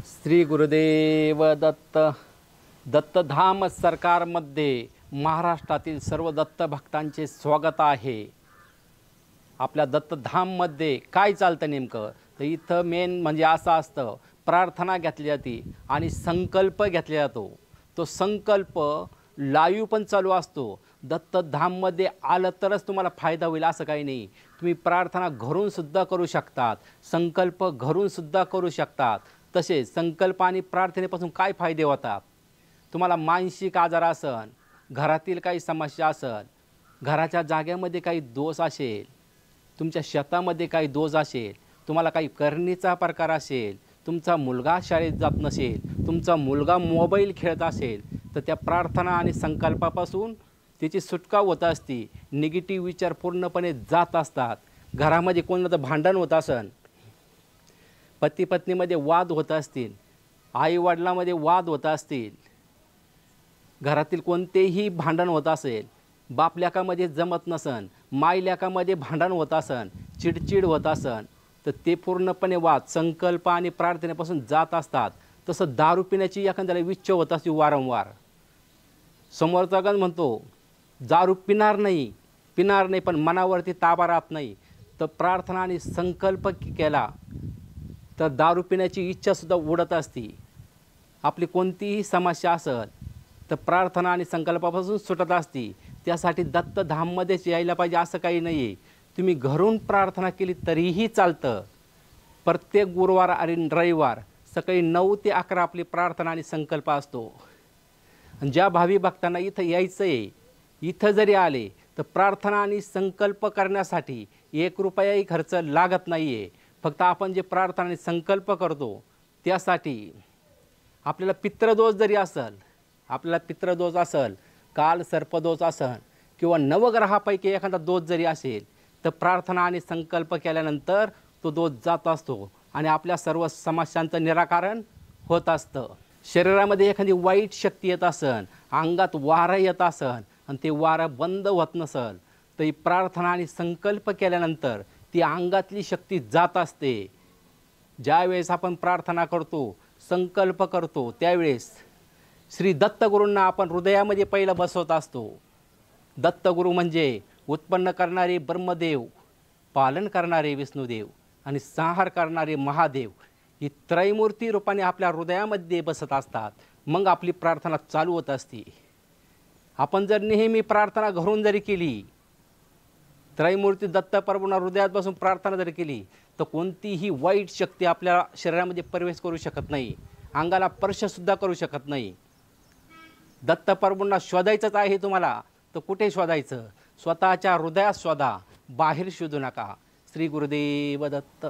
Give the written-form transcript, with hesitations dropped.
श्री गुरुदेव दत्त. दत्तधाम सरकारमध्ये महाराष्ट्रातील सर्व दत्त भक्तांचे स्वागत आहे. आपल्या दत्तधाममध्ये काय चालतं नेमकं तर इथं मेन म्हणजे असं असतं, प्रार्थना घेतली जाते आणि संकल्प घेतला जातो. तो संकल्प लाईव्ह पण चालू असतो. दत्तधाममध्ये आलं तरच तुम्हाला फायदा होईल असं काही नाही. तुम्ही प्रार्थना घरूनसुद्धा करू शकतात, संकल्प घरूनसुद्धा करू शकतात. तसेच संकल्प आणि प्रार्थनेपासून काय फायदे होतात? तुम्हाला मानसिक आजार असन, घरातील काही समस्या असेल, घराच्या जागेमध्ये काही दोष असेल, तुमच्या शेतामध्ये काही दोष असेल, तुम्हाला काही करणीचा प्रकार असेल, तुमचा मुलगा शाळेत जात नसेल, तुमचा मुलगा मोबाईल खेळत असेल, तर त्या प्रार्थना आणि संकल्पापासून त्याची सुटका होत असते. निगेटिव्ह विचार पूर्णपणे जात असतात. घरामध्ये कोणाचं भांडण होत असन, पती पत्नीमध्ये वाद होत असतील, आई वडिलांमध्ये वाद होत असतील, घरातील कोणतेही भांडण होत असेल, बाप लेकामध्ये जमत नसन, माय लेकामध्ये भांडण होत असन, चिडचिड होत असन, तर ते पूर्णपणे वाद संकल्प आणि प्रार्थनेपासून जात असतात. तसं दारू पिण्याची एखाद्याला इच्छा होत असते वारंवार. समोरचा गण म्हणतो दारू पिणार नाही पण मनावरती ताबा राहत नाही, तर प्रार्थना आणि संकल्प केला तर दारू पिण्याची इच्छासुद्धा उडत असते. आपली कोणतीही समस्या असेल तर प्रार्थना आणि संकल्पापासून सुटत असते. त्यासाठी दत्तधाममध्येच यायला पाहिजे असं काही नाही आहे. तुम्ही घरून प्रार्थना केली तरीही चालतं. प्रत्येक गुरुवार आणि रविवार सकाळी 9 ते 11 आपली प्रार्थना आणि संकल्प असतो. ज्या भावी भक्तांना इथं यायचं आहे, इथं जरी आले तर प्रार्थना आणि संकल्प करण्यासाठी 1 रुपयाही खर्च लागत नाही आहे. फक्त आपण जे प्रार्थना आणि संकल्प करतो त्यासाठी आपल्याला पितृदोष जरी असेल, काल सर्पदोष असेल किंवा नवग्रहापैकी एखादा दोष जरी असेल, तर प्रार्थना आणि संकल्प केल्यानंतर तो दोष जात असतो आणि आपल्या सर्व समस्यांचं निराकरण होत असतं. शरीरामध्ये एखादी वाईट शक्ती येत असेल, अंगात वारं येत असेल आणि ते वारं बंद होत नसेल, तर ही प्रार्थना आणि संकल्प केल्यानंतर ती अंगातली शक्ती जात असते. ज्यावेळेस आपण प्रार्थना करतो, संकल्प करतो, त्यावेळेस श्री दत्तगुरूंना आपण हृदयामध्ये पहिलं बसवत असतो. दत्तगुरू म्हणजे उत्पन्न करणारे ब्रह्मदेव, पालन करणारे विष्णुदेव आणि संहार करणारे महादेव. ही त्रैमूर्ती रूपाने आपल्या हृदयामध्ये बसत असतात. मग आपली प्रार्थना चालू होत असते. आपण जर नेहमी प्रार्थना घरून जरी केली, त्रैमूर्ती दत्तप्रभूंना हृदयात बसून प्रार्थना जरी केली, तर कोणतीही वाईट शक्ती आपल्या शरीरामध्ये प्रवेश करू शकत नाही, अंगाला स्पर्शसुद्धा करू शकत नाही. दत्तप्रभूंना शोधायचंच आहे तुम्हाला, तर कुठे शोधायचं? स्वतःच्या हृदयात शोधा, बाहेर शोधू नका. श्री गुरुदेव दत्त.